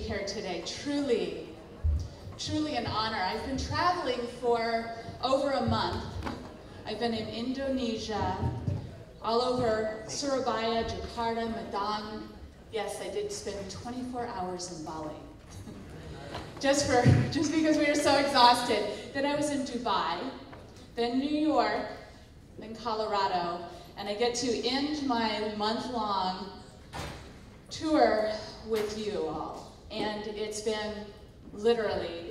here today. Truly, truly an honor. I've been traveling for over a month. I've been in Indonesia, all over Surabaya, Jakarta, Medan. Yes, I did spend 24 hours in Bali. just because we were so exhausted. Then I was in Dubai, then New York, then Colorado, and I get to end my month-long tour with you all. And it's been literally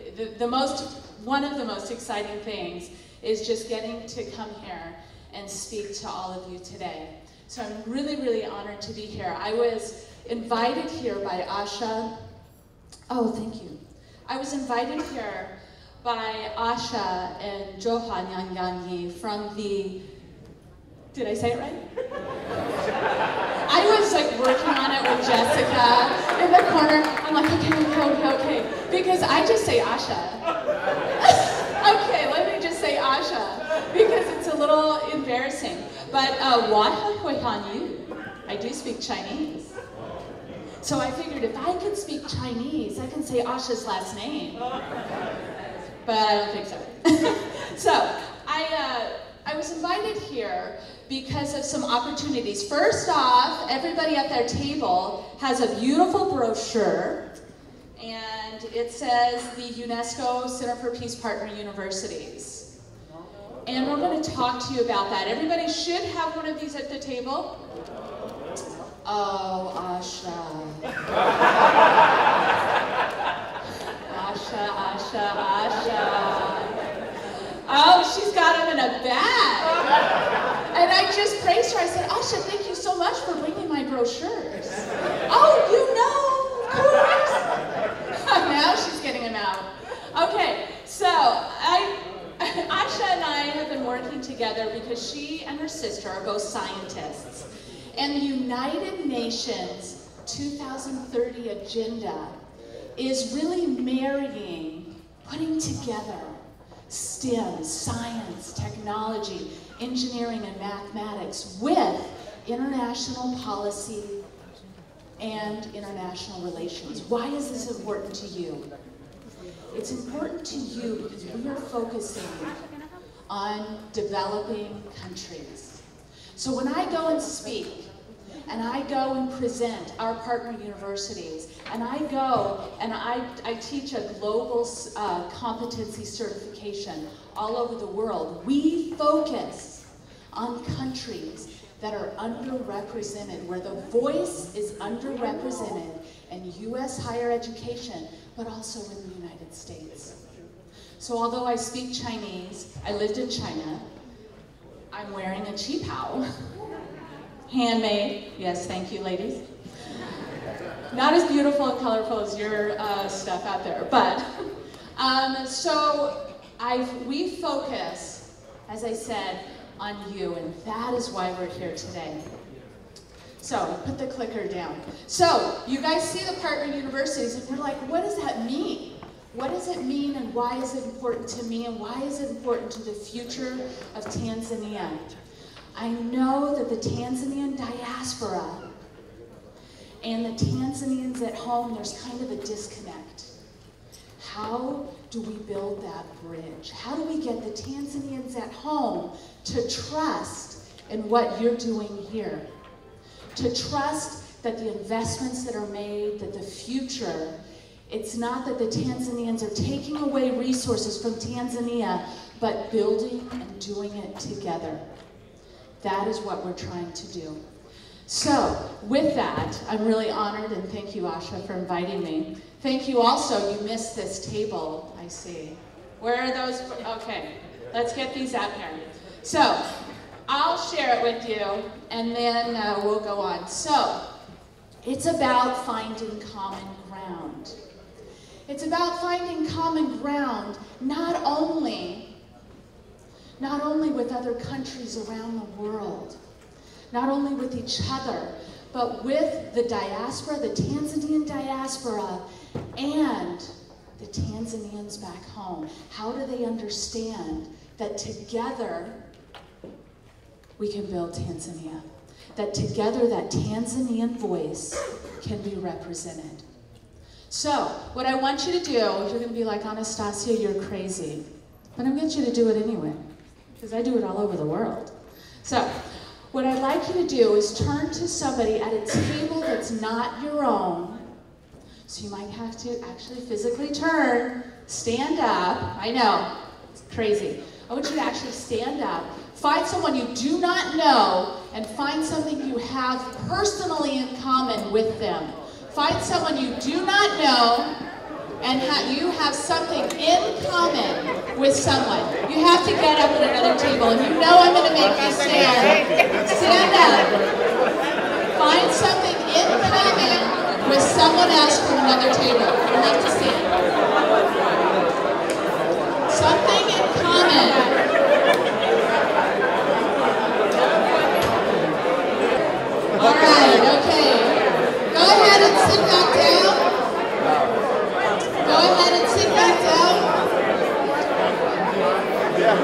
one of the most exciting things is just getting to come here and speak to all of you today. So I'm really, really honored to be here. I was invited here by Asha. Oh, thank you. I was invited here by Asha and Johan Yanyangi from the, did I say it right? I was like working on it with Jessica in the corner. I'm like, okay. Because I just say Asha. Okay, let me just say Asha, because it's a little embarrassing. But I do speak Chinese. So I figured if I could speak Chinese, I can say Asha's last name. But I don't think so. So I was invited here because of some opportunities. First off, everybody at their table has a beautiful brochure, and it says the UNESCO Center for Peace Partner Universities. And we're going to talk to you about that. Everybody should have one of these at the table. Oh, Asha. Asha. Oh, she's got them in a bag. And I just praised her. I said, Asha, thank you so much for bringing my brochures. Oh, you know, of course. Now she's getting them out. Okay, so Asha and I have been working together because she and her sister are both scientists. And the United Nations 2030 agenda is really marrying, putting together STEM, science, technology, engineering, and mathematics with international policy and international relations. Why is this important to you? It's important to you because we are focusing on developing countries. So when I go and speak, and I go and present our partner universities, and I go and I teach a global competency certification all over the world, we focus on countries that are underrepresented, where the voice is underrepresented in U.S. higher education, but also in the United States. So although I speak Chinese, I lived in China, I'm wearing a qipao. Handmade. Yes, thank you, ladies. Not as beautiful and colorful as your stuff out there, but we focus, as I said, on you, and that is why we're here today. So put the clicker down. So you guys see the partner universities, and you're like, what does that mean? What does it mean, and why is it important to me, and why is it important to the future of Tanzania? I know that the Tanzanian diaspora and the Tanzanians at home, there's kind of a disconnect. How do we build that bridge? How do we get the Tanzanians at home to trust in what you're doing here? To trust that the investments that are made, that the future, it's not that the Tanzanians are taking away resources from Tanzania, but building and doing it together. That is what we're trying to do. So, with that, I'm really honored, and thank you, Asha, for inviting me. Thank you also, you missed this table, I see. Where are those? Okay, let's get these out here. So, I'll share it with you, and then we'll go on. So, it's about finding common ground. It's about finding common ground, not only with other countries around the world, not only with each other, but with the diaspora, the Tanzanian diaspora, and the Tanzanians back home. How do they understand that together we can build Tanzania? That together that Tanzanian voice can be represented. So, what I want you to do, you're going to be like, Anastasia, you're crazy. But I'm going to get you to do it anyway, because I do it all over the world. So, what I'd like you to do is turn to somebody at a table that's not your own. So you might have to actually physically turn, stand up. I know, it's crazy. I want you to actually stand up, find someone you do not know, and find something you have personally in common with them. Find someone you do not know, and you have something in common with someone. You have to get up at another table, and you know I'm going to make you stand. Stand up. Find something in common with someone else from another table. You have to stand. Something in common. All right, okay. Go ahead and sit back down. Go ahead and sit back down.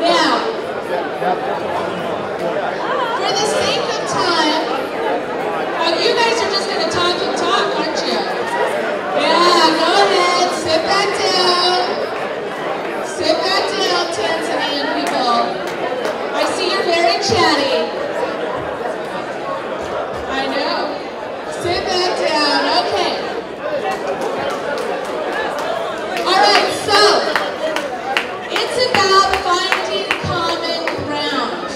Now, for the sake of time, you guys are just going to talk and talk, aren't you? Yeah, go ahead, sit back down. Sit back down, Tanzanian people. I see you're very chatty. I know. Sit back down, okay. All right, so it's about finding common ground.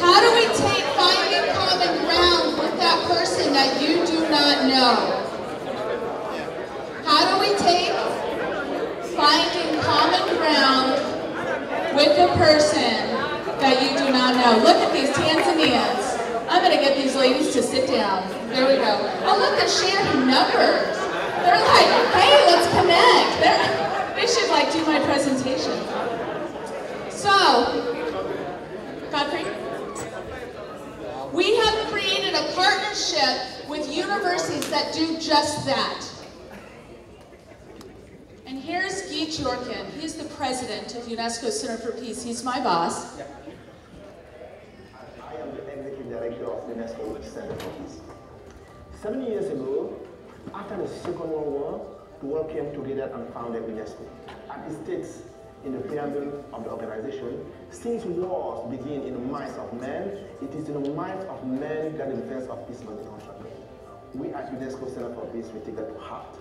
How do we take finding common ground with that person that you do not know? How do we take finding common ground with the person that you do not know? Look at these Tanzanians. I'm going to get these ladies to sit down. There we go. Oh, look, they're sharing numbers. They're like, hey, let's connect. They should like do my presentation. So, Godfrey, we have created a partnership with universities that do just that. And here's Guy Jorkin. He's the president of UNESCO Center for Peace. He's my boss. I am the executive director of UNESCO Center for Peace. 70 years ago, after the Second World War, the world came together and founded UNESCO. And it states in the preamble of the organization, since wars begin in the minds of men, it is in the minds of men that the defense of peace must be constructed. We at UNESCO Center for Peace, we take that to heart.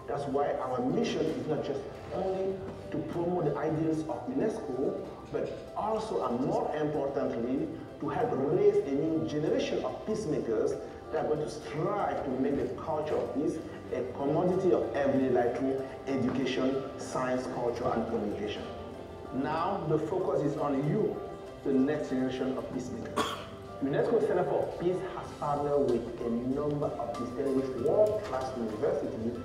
That's why our mission is not just only to promote the ideals of UNESCO, but also, and more importantly, to help raise a new generation of peacemakers that are going to strive to make the culture of peace a commodity of everyday life through education, science, culture, and communication. Now, the focus is on you, the next generation of peacemakers. UNESCO Center for Peace has partnered with a number of distinguished world-class universities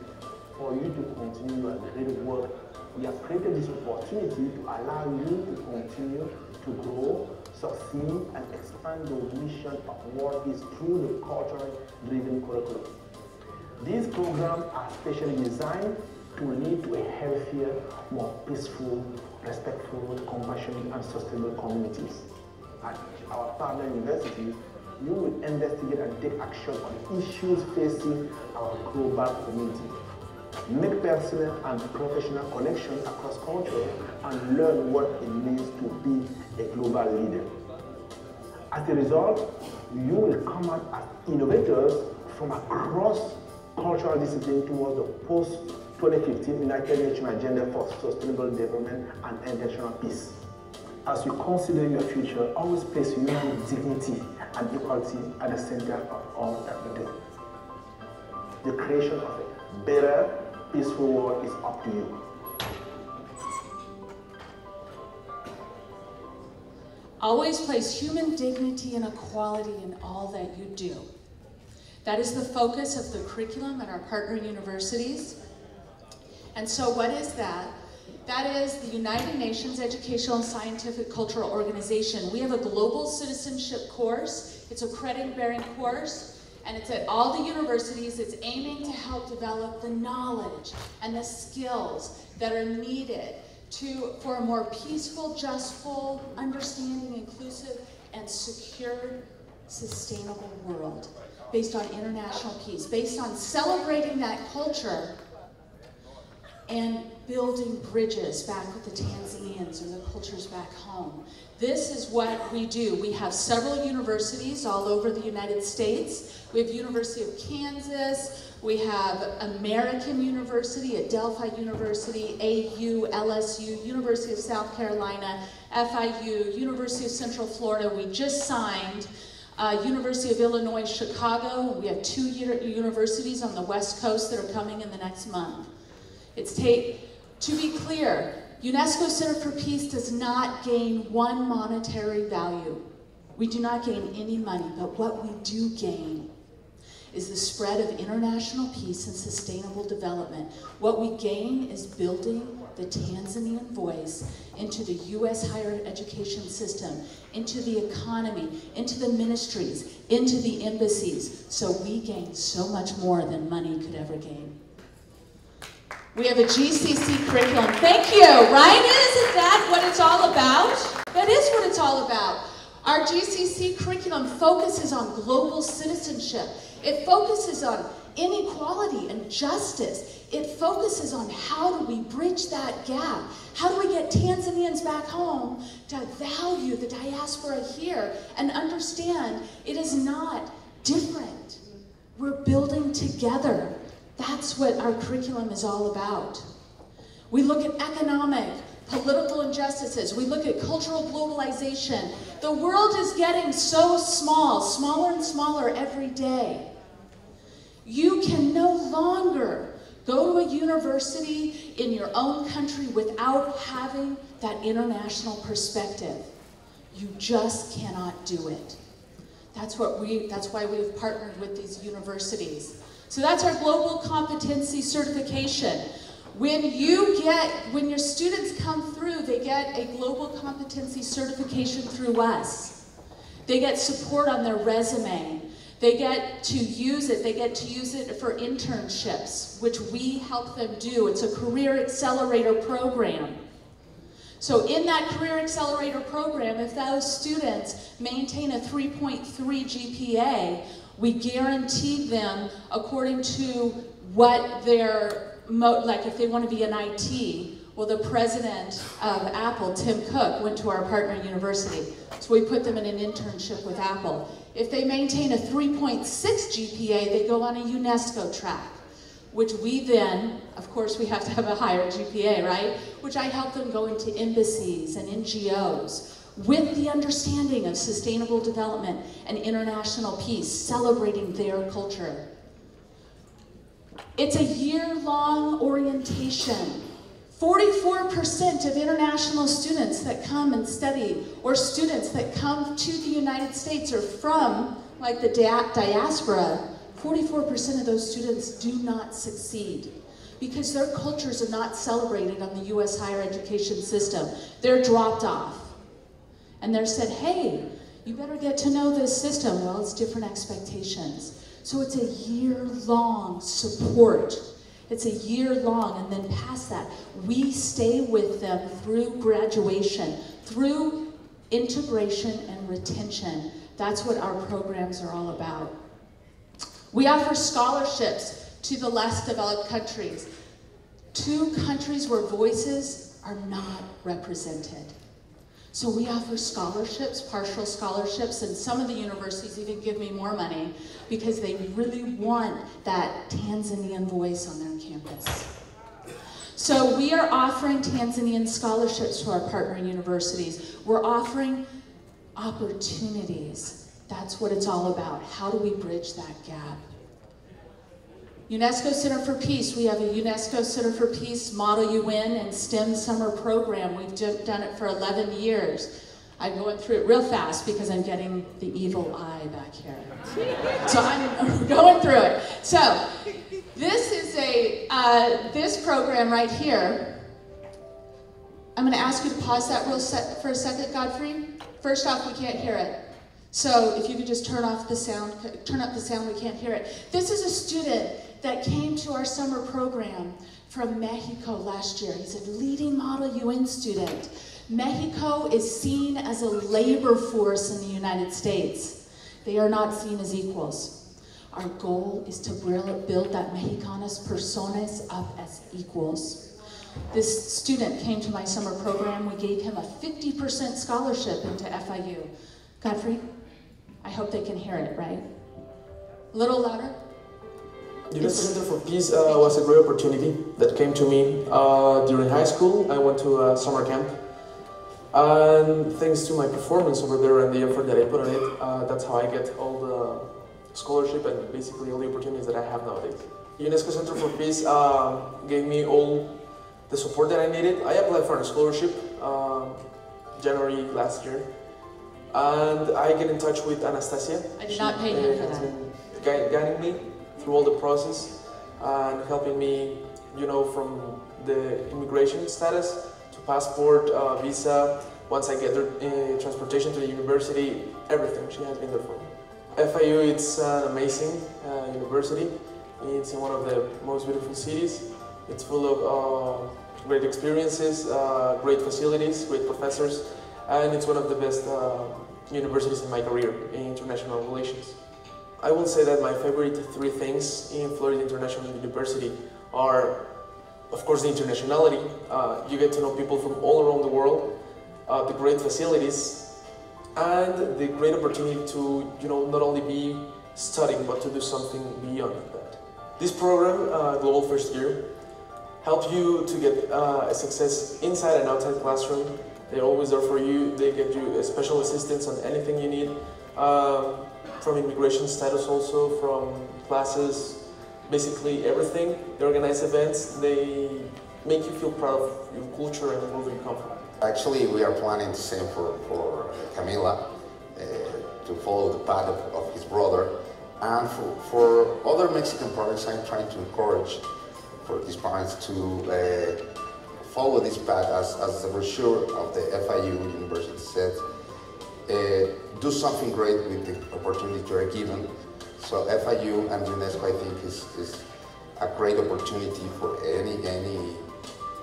for you to continue your great work. We have created this opportunity to allow you to continue to grow, succeed, and expand the mission of world peace through the culturally-driven curriculum. These programs are specially designed to lead to a healthier, more peaceful, respectful, compassionate, and sustainable communities. At our partner universities, you will investigate and take action on issues facing our global community. Make personal and professional connections across culture and learn what it means to be a global leader. As a result, you will come out as innovators from across cultural discipline towards the post-2015 United Nations Agenda for Sustainable Development and International Peace. As you consider your future, always place human dignity and equality at the center of all that we do. The creation of a better, peaceful world is up to you. Always place human dignity and equality in all that you do. That is the focus of the curriculum at our partner universities. And so what is that? That is the United Nations Educational and Scientific Cultural Organization. We have a global citizenship course. It's a credit-bearing course, and it's at all the universities. It's aiming to help develop the knowledge and the skills that are needed for a more peaceful, justful, understanding, inclusive, and secure, sustainable world. based on international peace, based on celebrating that culture and building bridges back with the Tanzanians or the cultures back home. This is what we do. We have several universities all over the United States. We have University of Kansas, we have American University, Adelphi University, AU, LSU, University of South Carolina, FIU, University of Central Florida. We just signed University of Illinois, Chicago. We have 2 universities on the West Coast that are coming in the next month. To be clear, UNESCO Center for Peace does not gain one monetary value. We do not gain any money, but what we do gain is the spread of international peace and sustainable development. What we gain is building the Tanzanian voice into the U.S. higher education system, into the economy, into the ministries, into the embassies. So we gain so much more than money could ever gain. We have a GCC curriculum. Thank you, right? Isn't that what it's all about? That is what it's all about. Our GCC curriculum focuses on global citizenship. It focuses on inequality and justice. It focuses on how do we bridge that gap? How do we get Tanzanians back home to value the diaspora here and understand it is not different. We're building together. That's what our curriculum is all about. We look at economic, political injustices. We look at cultural globalization. The world is getting so small, smaller and smaller every day. You can no longer go to a university in your own country without having that international perspective. You just cannot do it. That's why we've partnered with these universities. So that's our global competency certification. When your students come through, they get a global competency certification through us. They get support on their resume. They get to use it. They get to use it for internships, which we help them do. It's a career accelerator program. So in that career accelerator program, if those students maintain a 3.3 GPA, we guarantee them according to what their, like if they want to be in IT, well, the president of Apple, Tim Cook, went to our partner university. So we put them in an internship with Apple. If they maintain a 3.6 GPA, they go on a UNESCO track, which we then, of course, we have to have a higher GPA, right? Which I help them go into embassies and NGOs with the understanding of sustainable development and international peace, celebrating their culture. It's a year-long orientation. 44% of international students that come and study, or students that come to the United States or from, like the diaspora, 44% of those students do not succeed because their cultures are not celebrated on the U.S. higher education system. They're dropped off. And they're said, hey, you better get to know this system. Well, it's different expectations. So it's a year-long support. It's a year-long, and then past that, we stay with them through graduation, through integration and retention. That's what our programs are all about. We offer scholarships to the less developed countries, to countries where voices are not represented. So we offer scholarships, partial scholarships, and some of the universities even give me more money because they really want that Tanzanian voice on their campus. So we are offering Tanzanian scholarships to our partner universities. We're offering opportunities. That's what it's all about. How do we bridge that gap? UNESCO Center for Peace. We have a UNESCO Center for Peace Model UN and STEM summer program. We've done it for 11 years. I'm going through it real fast because I'm getting the evil eye back here. So I'm going through it. So this is this program right here. I'm going to ask you to pause that for a second, Godfrey. First off, we can't hear it. So if you could just turn up the sound, we can't hear it. This is a student that came to our summer program from Mexico last year. He's a leading Model UN student. Mexico is seen as a labor force in the United States. They are not seen as equals. Our goal is to build that Mexicanas personas up as equals. This student came to my summer program. We gave him a 50% scholarship into FIU. Godfrey, I hope they can hear it, right? A little louder. The UNESCO Center for Peace was a great opportunity that came to me during high school. I went to a summer camp, and thanks to my performance over there and the effort that I put on it, that's how I get all the scholarship and basically all the opportunities that I have nowadays. UNESCO Center for Peace gave me all the support that I needed. I applied for a scholarship January last year, and I get in touch with Anastasia. I did not pay him for that. Been guiding me through all the process and helping me, from the immigration status to passport, visa. Once I get there, transportation to the university, everything. She has been there for me. FIU, it's an amazing university. It's in one of the most beautiful cities. It's full of great experiences, great facilities, great professors, and it's one of the best universities in my career in international relations. I will say that my favorite 3 things in Florida International University are, of course, the internationality. You get to know people from all around the world, the great facilities, and the great opportunity to, not only be studying, but to do something beyond that. This program, Global First Year, helps you to get a success inside and outside classroom. They're always there for you. They give you special assistance on anything you need. From immigration status also, from classes, basically everything. They organize events. They make you feel proud of your culture and where you come from. Actually, we are planning the same for Camila, to follow the path of his brother. And for other Mexican parents, I'm trying to encourage for these parents to follow this path as the brochure of the FIU University said. Do something great with the opportunity you are given. So FIU and UNESCO, I think, is a great opportunity for any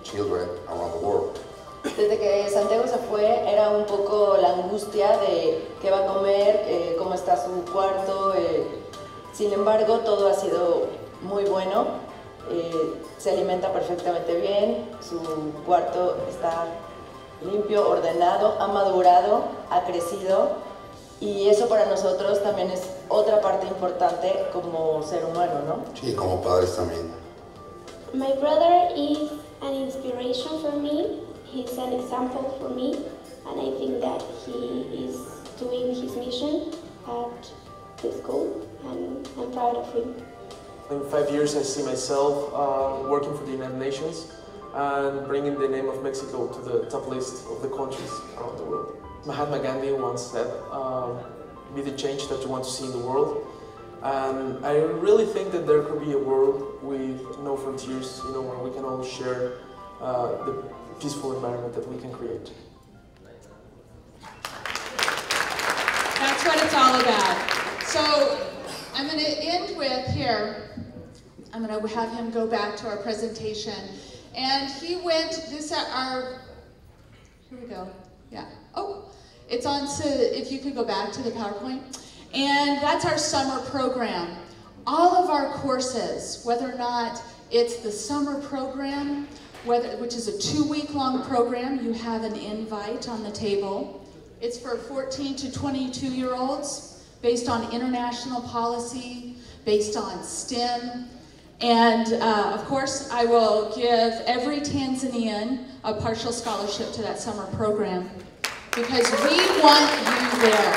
children around the world. Desde que Santiago se fue, era un poco la angustia de qué va a comer, cómo está su cuarto. Sin embargo, todo ha sido muy bueno. Se alimenta perfectamente bien, su cuarto está limpio, ordenado, ha madurado, ha crecido. Y eso para nosotros también es otra parte importante como ser humano, ¿no? Sí, como padres también. My brother is an inspiration for me. He's an example for me, and I think that he is doing his mission at the school, and I'm proud of him. In 5 years, I see myself working for the United Nations and bringing the name of Mexico to the top list of the countries around the world. Mahatma Gandhi once said, be the change that you want to see in the world. And I really think that there could be a world with no frontiers, where we can all share the peaceful environment that we can create. That's what it's all about. So I'm going to end with here. I'm going to have him go back to our presentation. And he went, here we go. Yeah. Oh, it's on, so if you could go back to the PowerPoint. And that's our summer program. All of our courses, whether or not it's the summer program, which is a 2-week-long program, you have an invite on the table. It's for 14 to 22-year-olds, based on international policy, based on STEM. And of course, I will give every Tanzanian a partial scholarship to that summer program, because we want you there.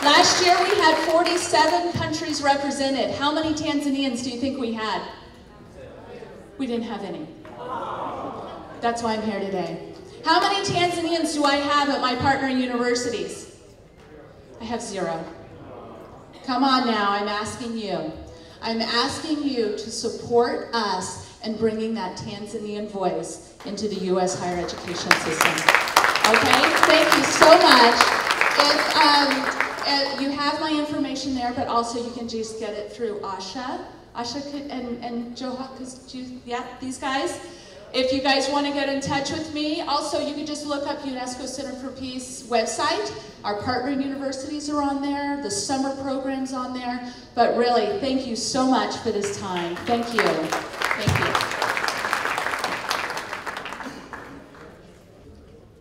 Last year we had 47 countries represented. How many Tanzanians do you think we had? We didn't have any. That's why I'm here today. How many Tanzanians do I have at my partner universities? I have 0. Come on now, I'm asking you. I'm asking you to support us in bringing that Tanzanian voice into the U.S. higher education system. Okay? Thank you so much. You have my information there, but also you can just get it through Asha. Asha could, and Joha, yeah, these guys. If you guys want to get in touch with me, also you can just look up UNESCO Center for Peace website. Our partner universities are on there, the summer program's on there. But really, thank you so much for this time. Thank you. Thank you.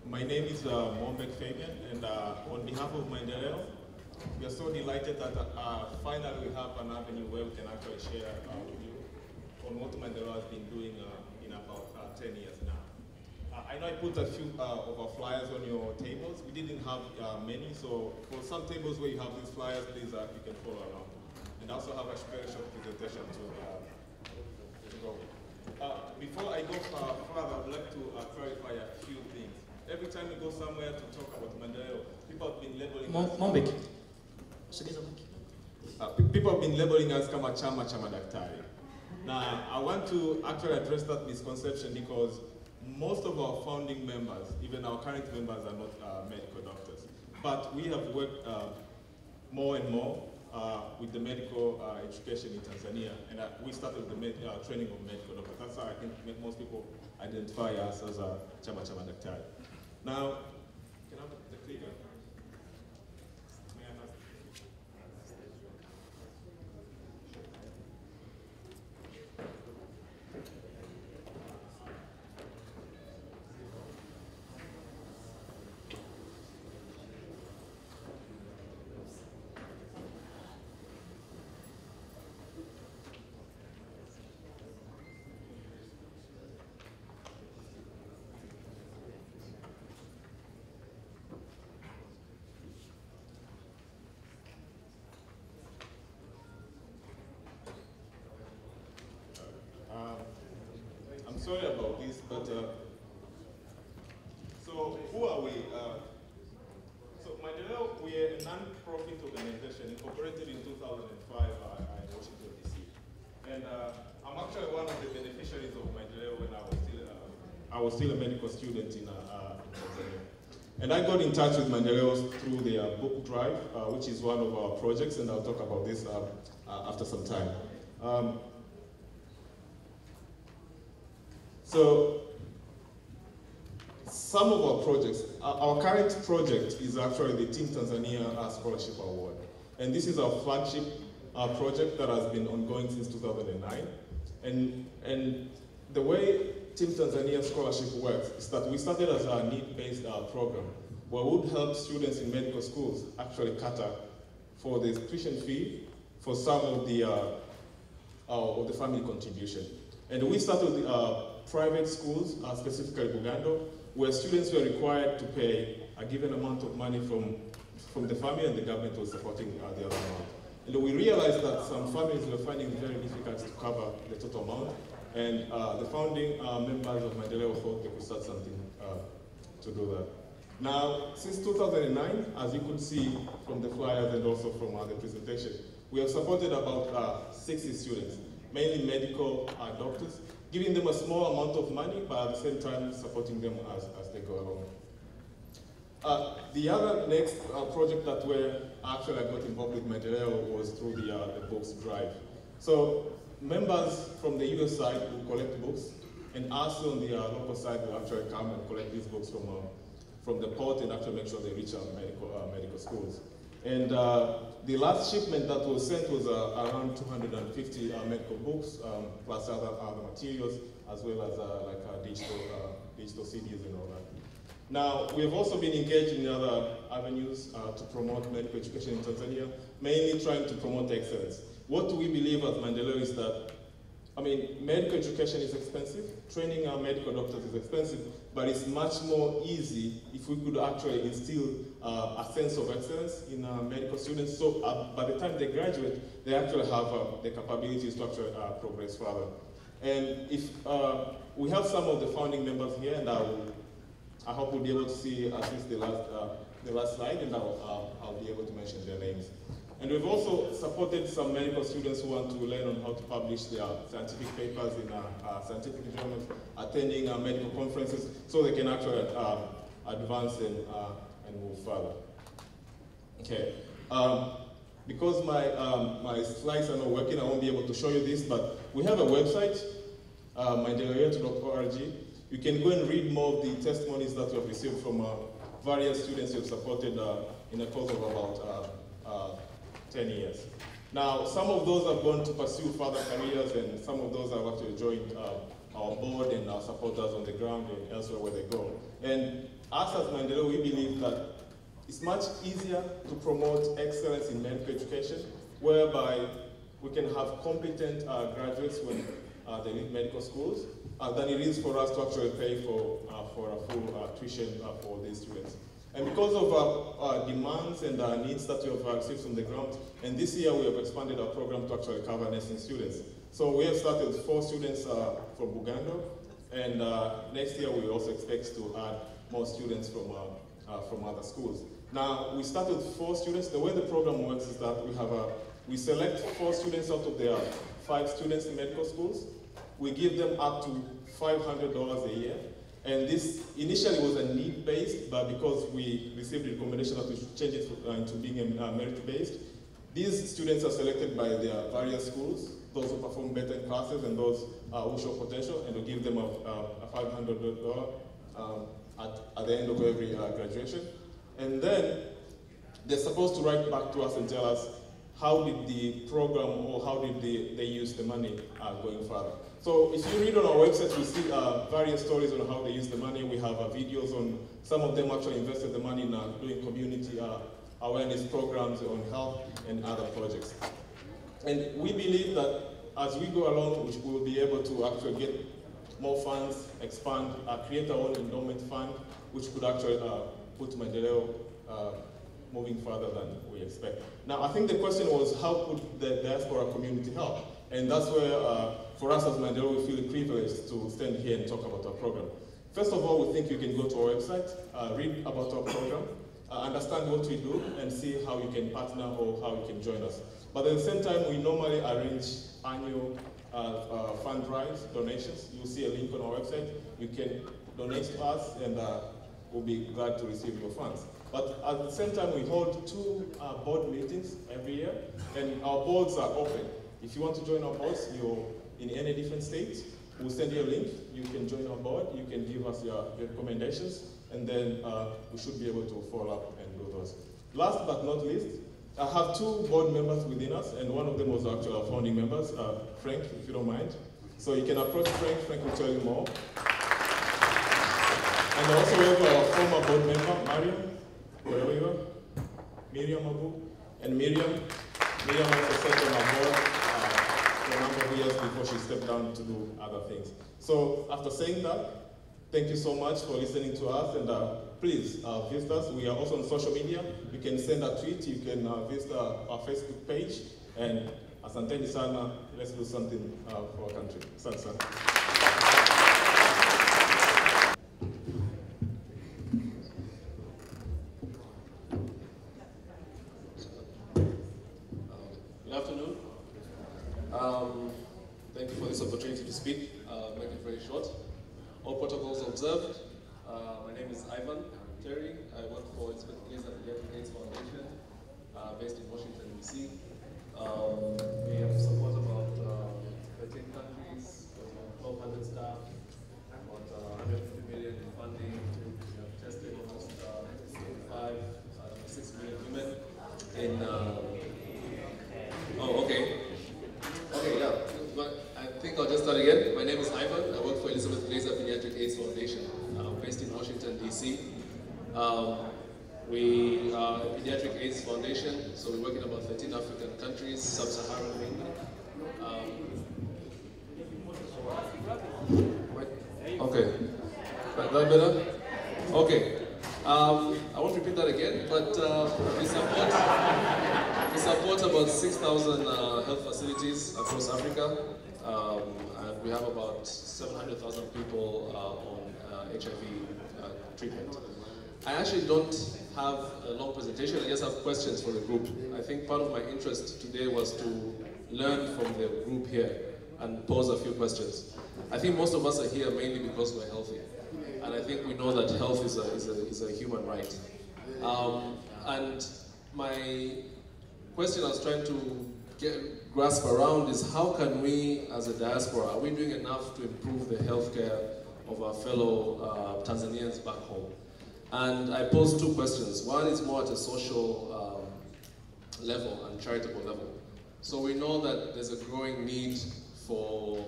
My name is Mombek Fabian, and on behalf of Maendeleo, we are so delighted that finally we have an avenue where we can actually share with you on what Maendeleo has been doing in about 10 years now. I know I put a few of our flyers on your tables. We didn't have many, so for some tables where you have these flyers, please you can follow along. And also have a very short presentation to go. Before I go further, I'd like to clarify a few things. Every time we go somewhere to talk about Maendeleo, people have been labeling people have been labeling us kama chama cha madaktari. Now, I want to actually address that misconception because most of our founding members, even our current members, are not medical doctors. But we have worked more and more with the medical education in Tanzania, and we started the training of medical doctors. That's how I think most people identify us as a chama cha madaktari. Now, can I have the clicker? May I have I'm sorry about this, but so who are we? So Maendeleo, we are a non-profit organization incorporated in 2005 in Washington, D.C. And I'm actually one of the beneficiaries of Maendeleo when I was still a medical student in Tanzania. And I got in touch with Maendeleo through their book drive, which is one of our projects, and I'll talk about this after some time. So, some of our projects, our current project is actually the Team Tanzania Scholarship Award. And this is our flagship project that has been ongoing since 2009. And the way Team Tanzania Scholarship works is that we started as a need-based program where we would help students in medical schools actually cater for the tuition fee for some of the family contribution. And we started with private schools, specifically Bugando, where students were required to pay a given amount of money from the family, and the government was supporting the other amount. And we realized that some families were finding it very difficult to cover the total amount, and the founding members of Maendeleo thought they could start something to do that. Now, since 2009, as you could see from the flyers and also from the presentation, we have supported about 60 students, mainly medical doctors, giving them a small amount of money, but at the same time supporting them as they go along. The other next project that I got involved with Maendeleo was through the books drive. So members from the US side will collect books, and us on the local side will actually come and collect these books from the port and actually make sure they reach our medical schools. And the last shipment that was sent was around 250 medical books, plus other materials, as well as digital CDs and all that. Now, we have also been engaged in other avenues to promote medical education in Tanzania, mainly trying to promote excellence. What we believe at Maendeleo is that, medical education is expensive, training our medical doctors is expensive, but it's much more easy if we could actually instill a sense of excellence in our medical students, so by the time they graduate, they actually have the capabilities to actually progress further. And if we have some of the founding members here, and I hope we'll be able to see at least the last slide, and I'll be able to mention their names. And we've also supported some medical students who want to learn on how to publish their scientific papers in scientific journals, attending medical conferences, so they can actually advance and move further. Okay. Because my slides are not working, I won't be able to show you this, but we have a website, mindeleyetu.org. You can go and read more of the testimonies that we have received from various students who have supported in a course of about 10 years. Now, some of those have gone to pursue further careers, and some of those have actually joined our board and our supporters on the ground and elsewhere where they go. And us as Mandela, we believe that it's much easier to promote excellence in medical education, whereby we can have competent graduates when they leave medical schools, than it is for us to actually pay for a full tuition for these students. And because of demands and needs that we have received from the ground, and this year we have expanded our program to actually cover nursing students. So we have started 4 students from Bugando, and next year we also expect to add more students from other schools. Now, we started 4 students. The way the program works is that we select 4 students out of their 5 students in medical schools. We give them up to $500 a year. And this initially was a need-based, but because we received a recommendation that we should change it into being a merit-based, these students are selected by their various schools, those who perform better in classes and those who show potential, and we give them a $500 at the end of every graduation. And then they're supposed to write back to us and tell us how did the program or how did they use the money going further. So if you read on our website, you see various stories on how they use the money. We have videos on some of them actually invested the money in doing community awareness programs on health and other projects. And we believe that as we go along, we will be able to actually get more funds, expand, create our own endowment fund, which could actually put Maendeleo moving further than we expect. Now, I think the question was, how could the diaspora community help? And that's where, for us as Maendeleo, we feel privileged to stand here and talk about our program. First of all, we think you can go to our website, read about our program, understand what we do, and see how you can partner or how you can join us. But at the same time, we normally arrange annual fund drives, donations. You'll see a link on our website. You can donate to us, and we'll be glad to receive your funds. But at the same time, we hold 2 board meetings every year, and our boards are open. If you want to join our boards, you're in any different state, we'll send you a link. You can join our board, you can give us your recommendations, and then we should be able to follow up and do those. Last but not least, I have 2 board members within us, and one of them was actually our founding members, Frank, if you don't mind. So you can approach Frank, Frank will tell you more. And also we have our former board member, Mariam, wherever you are, Miriam Abu, and Miriam also served on our board for a number of years before she stepped down to do other things. So after saying that, thank you so much for listening to us, and please visit us. We are also on social media. You can send a tweet, you can visit our Facebook page, and asanteni sana, let's do something for our country. Asante. Good afternoon. Thank you for this opportunity to speak. Make it very short. All protocols observed. My name is Ivan Terry. I work for Elizabeth Pediatric Foundation, based in Washington, D.C. We have support about 13 countries, about 1,200 staff, about 150 million in funding. We have tested almost 6 million women in. Oh, okay. Okay, yeah. I think I'll just start again. My name is Ivan. I work for Elizabeth Pediatric AIDS Foundation, based in Washington, D.C. We are a pediatric AIDS foundation, so we work in about 13 African countries, sub-Saharan mainly. Okay, is that better? Okay. I won't repeat that again, but we support about 6,000 health facilities across Africa, and we have about 700,000 people on HIV treatment. I actually don't have a long presentation, I just have questions for the group. I think part of my interest today was to learn from the group here and pose a few questions. I think most of us are here mainly because we're healthy. And I think we know that health is a human right. And my question I was trying to grasp around is how can we, as a diaspora, are we doing enough to improve the healthcare of our fellow Tanzanians back home? And I posed two questions. One is more at a social level and charitable level. So we know that there's a growing need for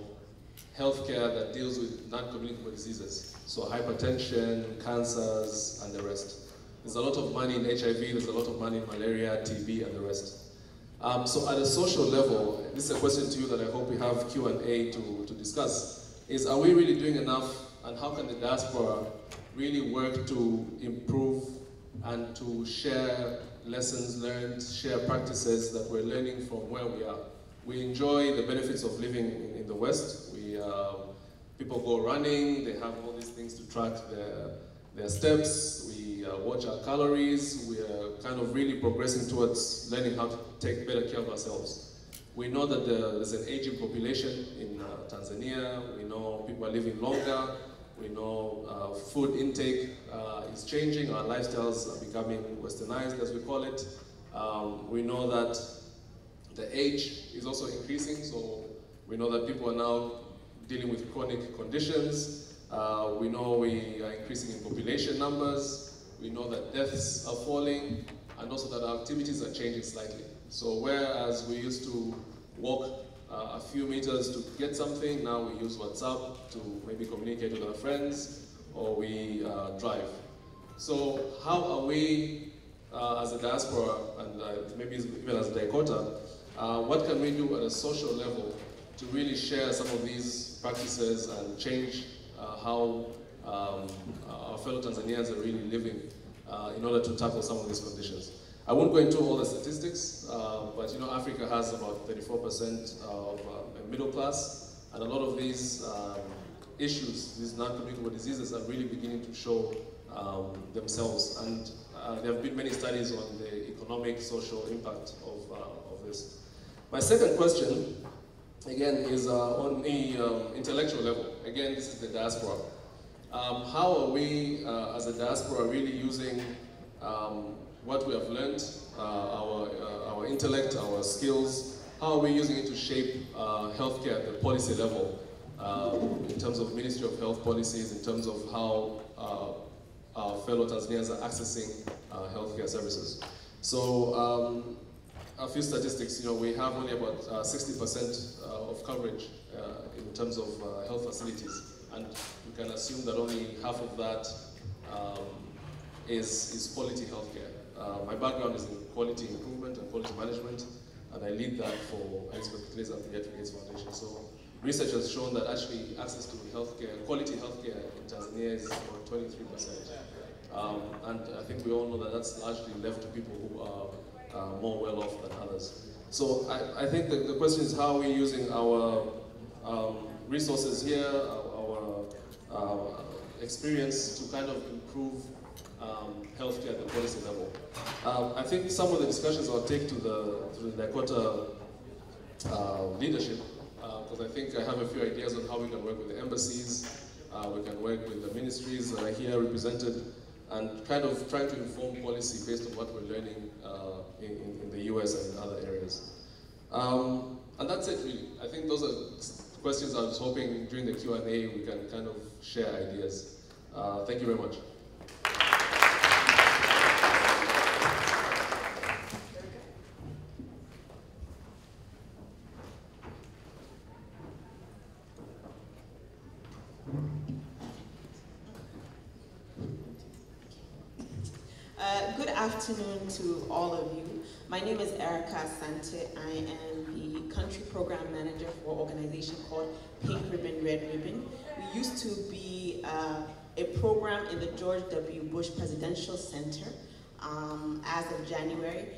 healthcare that deals with non-communicable diseases. So hypertension, cancers, and the rest. There's a lot of money in HIV, there's a lot of money in malaria, TB, and the rest. So at a social level, this is a question to you that I hope we have Q&A to discuss, is are we really doing enough, and how can the diaspora really work to improve and to share lessons learned, share practices that we're learning from where we are. We enjoy the benefits of living in the West. People go running, they have all these things to track their steps, we watch our calories, we are kind of really progressing towards learning how to take better care of ourselves. We know that there's an aging population in Tanzania, we know people are living longer, we know food intake is changing, our lifestyles are becoming westernized, as we call it. We know that the age is also increasing, so we know that people are now dealing with chronic conditions. We know we are increasing in population numbers. We know that deaths are falling, and also that our activities are changing slightly. So whereas we used to walk a few meters to get something, now we use WhatsApp to maybe communicate with our friends, or we drive. So how are we, as a diaspora, and maybe even as a DICOTA, what can we do at a social level to really share some of these practices and change how our fellow Tanzanians are really living in order to tackle some of these conditions? I won't go into all the statistics, but you know, Africa has about 34% of a middle class, and a lot of these issues, these non-communicable diseases, are really beginning to show themselves. And there have been many studies on the economic, social impact of this. My second question, again, is on the intellectual level. Again, this is the diaspora. How are we, as a diaspora, really using what we have learned, our intellect, our skills, how are we using it to shape healthcare at the policy level, in terms of Ministry of Health policies, in terms of how our fellow Tanzanians are accessing healthcare services? So, a few statistics, you know, we have only about 60% of coverage in terms of health facilities, and we can assume that only half of that is quality healthcare. My background is in quality improvement and quality management, and I lead that for Elizabeth Clays and Pediatric AIDS Foundation. So research has shown that actually access to healthcare, quality healthcare in Tanzania is about 23%. And I think we all know that that's largely left to people who are more well off than others. So I think the question is, how are we using our resources here, our experience to kind of improve healthcare at the policy level. I think some of the discussions I'll take to the DICOTA leadership, because I think I have a few ideas on how we can work with the embassies, we can work with the ministries that are here represented, and kind of try to inform policy based on what we're learning in the US and in other areas. And that's it really. I think those are questions I was hoping during the Q&A we can kind of share ideas. Thank you very much. Good afternoon to all of you. My name is Erica Asante. I am the country program manager for an organization called Pink Ribbon, Red Ribbon. We used to be a program in the George W. Bush Presidential Center as of January,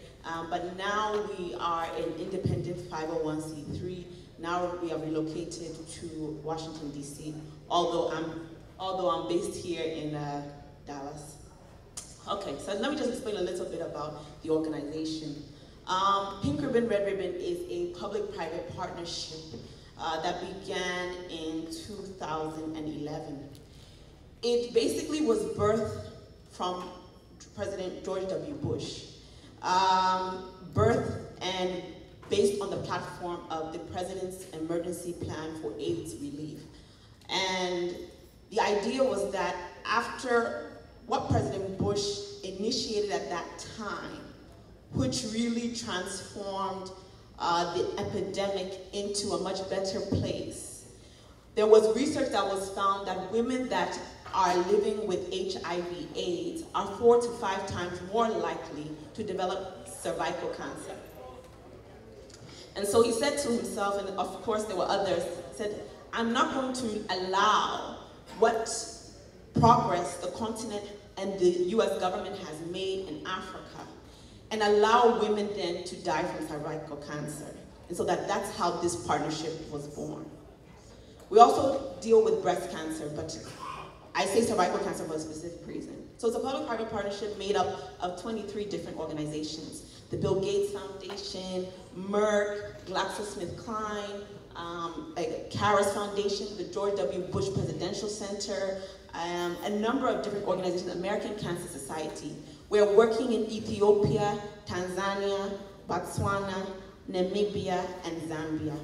but now we are an independent 501c3. Now we are relocated to Washington, D.C., although I'm based here in Dallas. Okay, so let me just explain a little bit about the organization. Pink Ribbon, Red Ribbon is a public-private partnership that began in 2011. It basically was birthed from President George W. Bush. Birthed and based on the platform of the President's Emergency Plan for AIDS Relief. And the idea was that after what President Bush initiated at that time, which really transformed the epidemic into a much better place, there was research that was found that women that are living with HIV/AIDS are 4 to 5 times more likely to develop cervical cancer. And so he said to himself, and of course there were others, said, I'm not going to allow what progress the continent and the US government has made in Africa and allow women then to die from cervical cancer. And so that's how this partnership was born. We also deal with breast cancer, but I say cervical cancer for a specific reason. So it's a public-private partnership made up of 23 different organizations. The Bill Gates Foundation, Merck, GlaxoSmithKline, Caris Foundation, the George W. Bush Presidential Center, a number of different organizations, American Cancer Society. We're working in Ethiopia, Tanzania, Botswana, Namibia, and Zambia.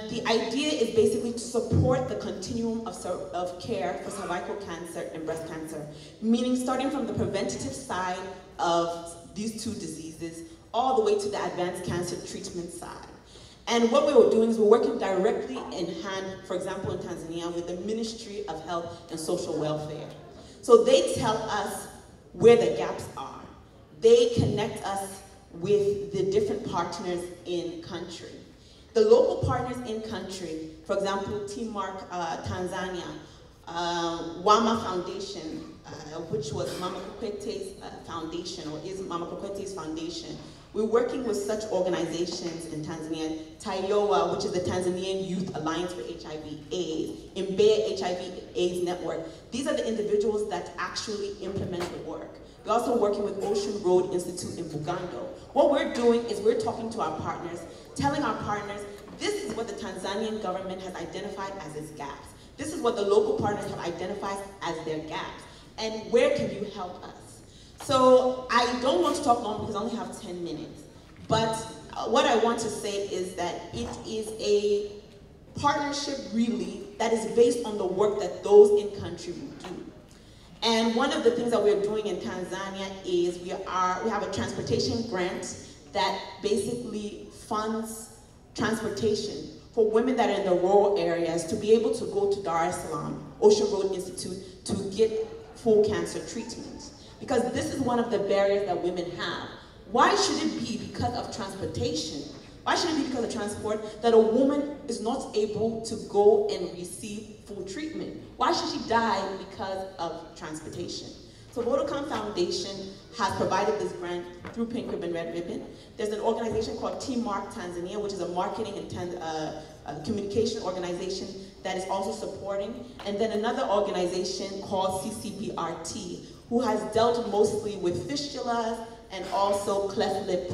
The idea is basically to support the continuum of care for cervical cancer and breast cancer, meaning starting from the preventative side of these two diseases all the way to the advanced cancer treatment side. And what we were doing is we're working directly in hand, for example, in Tanzania, with the Ministry of Health and Social Welfare. So they tell us where the gaps are. They connect us with the different partners in country. The local partners in country, for example, Team Mark Tanzania, Wama Foundation, which was Mama Kikwete's foundation, or is Mama Kikwete's foundation. We're working with such organizations in Tanzania, TAIOA, which is the Tanzanian Youth Alliance for HIV/AIDS, Mbeya HIV/AIDS Network. These are the individuals that actually implement the work. We're also working with Ocean Road Institute in Bugando. What we're doing is we're talking to our partners, telling our partners, this is what the Tanzanian government has identified as its gaps. This is what the local partners have identified as their gaps. And where can you help us? So I don't want to talk long because I only have 10 minutes. But what I want to say is that it is a partnership really that is based on the work that those in country will do. And one of the things that we're doing in Tanzania is we have a transportation grant that basically funds transportation for women that are in the rural areas to be able to go to Dar es Salaam, Ocean Road Institute, to get full cancer treatment. Because this is one of the barriers that women have. Why should it be because of transportation? Why should it be because of transport that a woman is not able to go and receive full treatment? Why should she die because of transportation? So Vodacom Foundation has provided this grant through Pink Ribbon, Red Ribbon. There's an organization called Team Mark Tanzania, which is a marketing and communication organization that is also supporting. And then another organization called CCPRT, who has dealt mostly with fistulas and also cleft lip,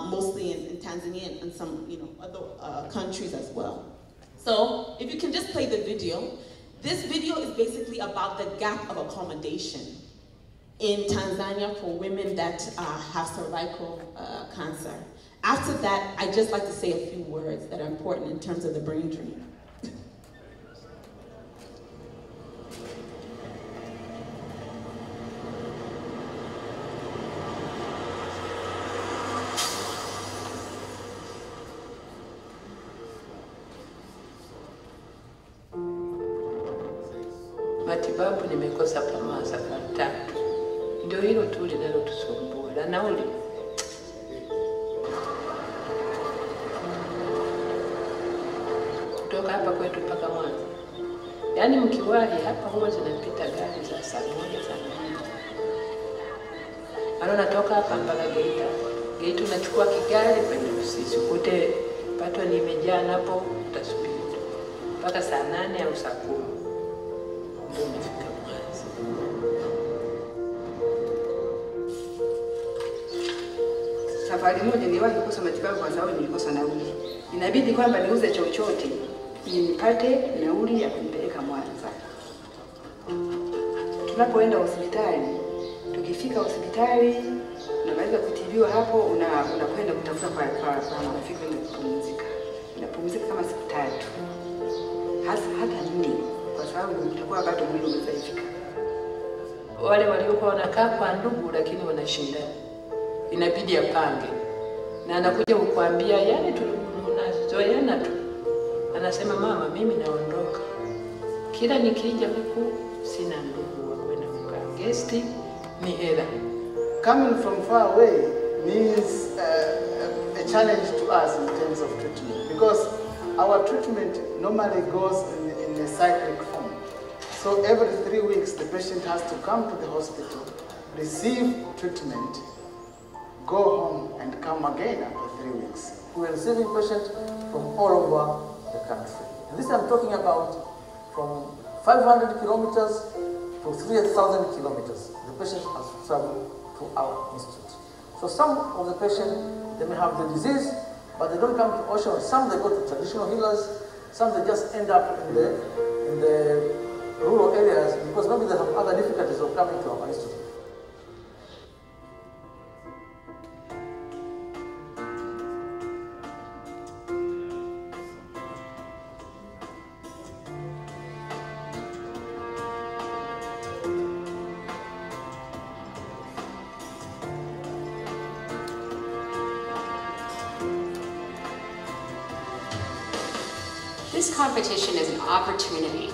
mostly in Tanzania and some other countries as well. So if you can just play the video. This video is basically about the gap of accommodation in Tanzania for women that have cervical cancer. After that, I'd just like to say a few words that are important in terms of the brain drain. Matibabu nimekosa kwa miaka 3. Ndio hilo tu linalotusumbua. Na nauli. Kutoka hapa kwetu mpaka Mwanza. Yaani mkiwahi hapa huwa zinapita gari za saa 1 saa 2. Ano natoka hapa mpaka Geita. Geita unachukua kigari kwenda Usisi. Kute pato nimejaa napo utasubiri. Mpaka saa 8 au saa 10. Safari moja niliwahi kukosa matibabu kwa sababu nilikosa nauli. Inabidi kwamba niuze chochote ili nipate nauli ya kunipeleka Mwanza. Tunapoenda hospitali, tukifika hospitali tunaweza kutibiwa ukiwa hapo unakwenda kutafuta kwa marafiki kwenda kupumzika. Unapumzika kama siku 3. Hata 4 kwa sababu utakuwa bado mwili umezaifika. Wale waliokuwa wanakaa kwa ndugu lakini wanashindana, inabidi apange, na anakuja kukuambia yani tunazoeana tu, anasema mama, mimi naondoka, kila nikija huku sina ndugu wa kwenda kukaa, gesti ni hela. Coming from far away means a challenge to us in terms of treatment, because our treatment normally goes in a cyclic form. So every 3 weeks, the patient has to come to the hospital, receive treatment, go home, and come again after 3 weeks. We are receiving patients from all over the country. And this I'm talking about from 500 kilometers to 3,000 kilometers. The patient has traveled to our institute. So some of the patients, they may have the disease, but they don't come to Ocean. Some they go to traditional healers, some they just end up in the rural areas because maybe they have other difficulties of coming to our institute. This competition is an opportunity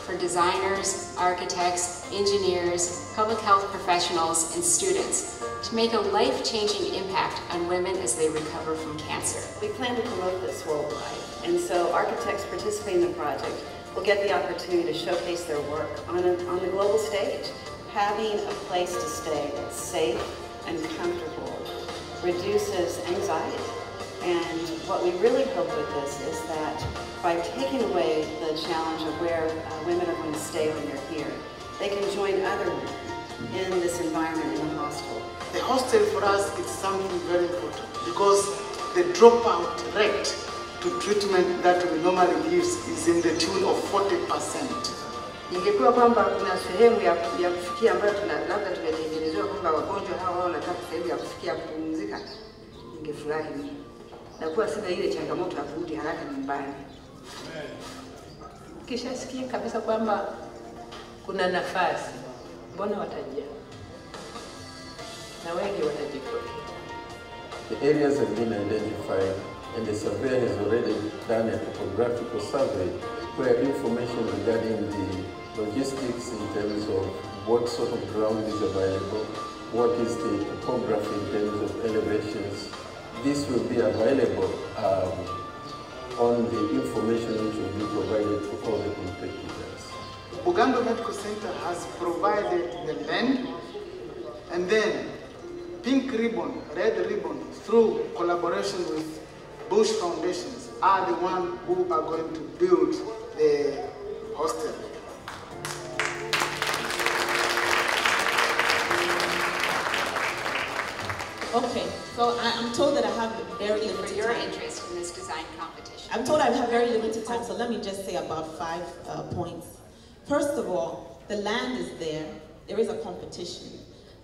for designers, architects, engineers, public health professionals, and students to make a life-changing impact on women as they recover from cancer. We plan to promote this worldwide, and so architects participating in the project will get the opportunity to showcase their work on the global stage. Having a place to stay that's safe and comfortable reduces anxiety. And what we really hope with this is that by taking away the challenge of where women are going to stay when they're here, they can join other women in this environment in the hostel. The hostel for us is something very important because the dropout rate to treatment that we normally give is in the tune of 40%. Ingekuwa kwamba kuna sehemu ya kufikia ambayo labda tumetengenezewa kwamba wagonjwa hawa wanataka sehemu ya kufikia kupumzika, ningefurahi mimi. Na kuwa sina ile changamoto ya kurudi haraka nyumbani. Kisha sikia kabisa kwamba kuna nafasi, mbona watajia? Na wengi watajikuta. The areas have been identified and the surveyor has already done a topographical survey where information regarding the logistics in terms of what sort of ground is available, what is the topography in terms of elevations. This will be available on the information which will be provided to all the competitors. Bugando Medical Center has provided the land, and then pink ribbon, red ribbon, through collaboration with Bush Foundations, are the ones who are going to build the hostel. Okay, so I'm told that I have very limited time. For your interest in this design competition. I'm told I have very limited time, so let me just say about 5 points. First of all, the land is there. There is a competition.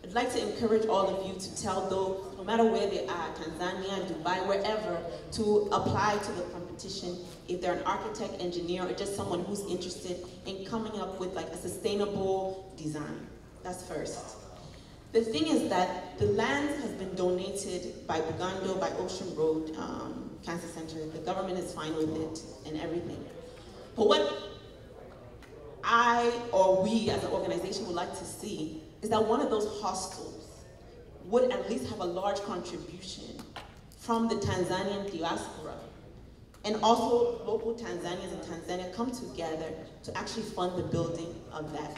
I'd like to encourage all of you to tell those, no matter where they are, Tanzania, Dubai, wherever, to apply to the competition if they're an architect, engineer, or just someone who's interested in coming up with like a sustainable design. That's first. The thing is that the land has been donated by Bugando, by Ocean Road Cancer Center. The government is fine with it and everything. But what I or we as an organization would like to see is that one of those hostels would at least have a large contribution from the Tanzanian diaspora. And also local Tanzanians in Tanzania come together to actually fund the building of that.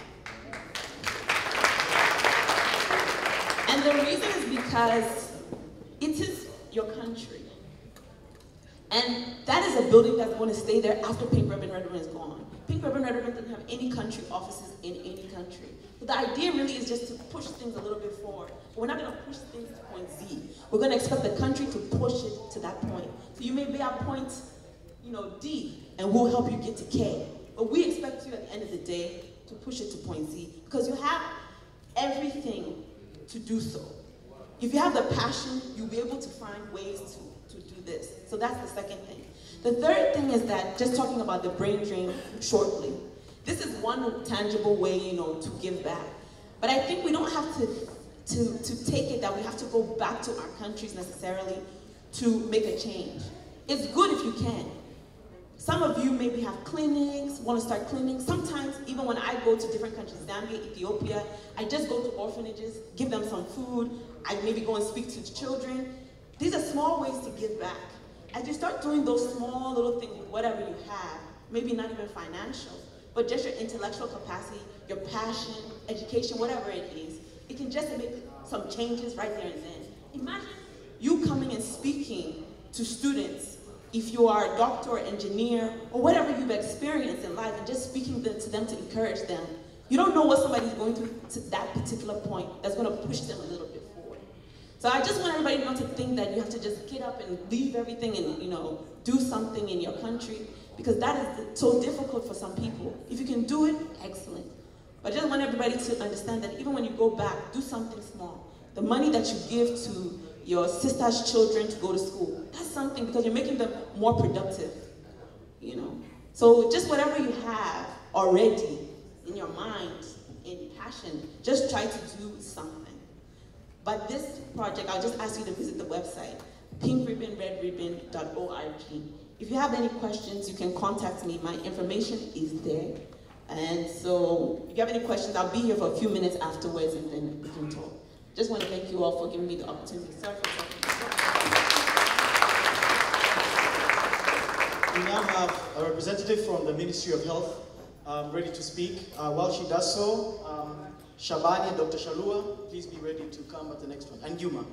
And the reason is because it is your country. And that is a building that's going to stay there after Pink Ribbon Red Ribbon is gone. Pink Ribbon Red Ribbon doesn't have any country offices in any country. So the idea really is just to push things a little bit forward. But we're not going to push things to point Z. We're going to expect the country to push it to that point. So you may be at point, D, and we'll help you get to K. But we expect you at the end of the day to push it to point Z because you have everything to do so. If you have the passion, you'll be able to find ways to do this. So that's the second thing. The third thing is that, just talking about the brain drain shortly, this is one tangible way, you know, to give back. But I think we don't have to take it that we have to go back to our countries necessarily to make a change. It's good if you can. Some of you maybe have clinics, want to start clinics. Sometimes, even when I go to different countries, Zambia, Ethiopia, I just go to orphanages, give them some food, I maybe go and speak to children. These are small ways to give back. As you start doing those small little things with whatever you have, maybe not even financial, but just your intellectual capacity, your passion, education, whatever it is, it can just make some changes right there and then. Imagine you coming and speaking to students, if you are a doctor or engineer, or whatever you've experienced in life, and just speaking to them to encourage them. You don't know what somebody's going through to that particular point that's going to push them a little bit forward. So I just want everybody not to think that you have to just get up and leave everything and, you know, do something in your country, because that is so difficult for some people. If you can do it, excellent. But I just want everybody to understand that even when you go back, do something small. The money that you give to your sister's children to go to school, that's something, because you're making them more productive, you know. So just whatever you have already in your mind, in passion, just try to do something. But this project, I'll just ask you to visit the website, pinkribbonredribbon.org. If you have any questions, you can contact me. My information is there. And so if you have any questions, I'll be here for a few minutes afterwards and then we can talk. Just want to thank you all for giving me the opportunity. Sorry for talking. We now have a representative from the Ministry of Health ready to speak. While she does so, Shabani and Dr. Shalua, please be ready to come at the next one. And Yuma.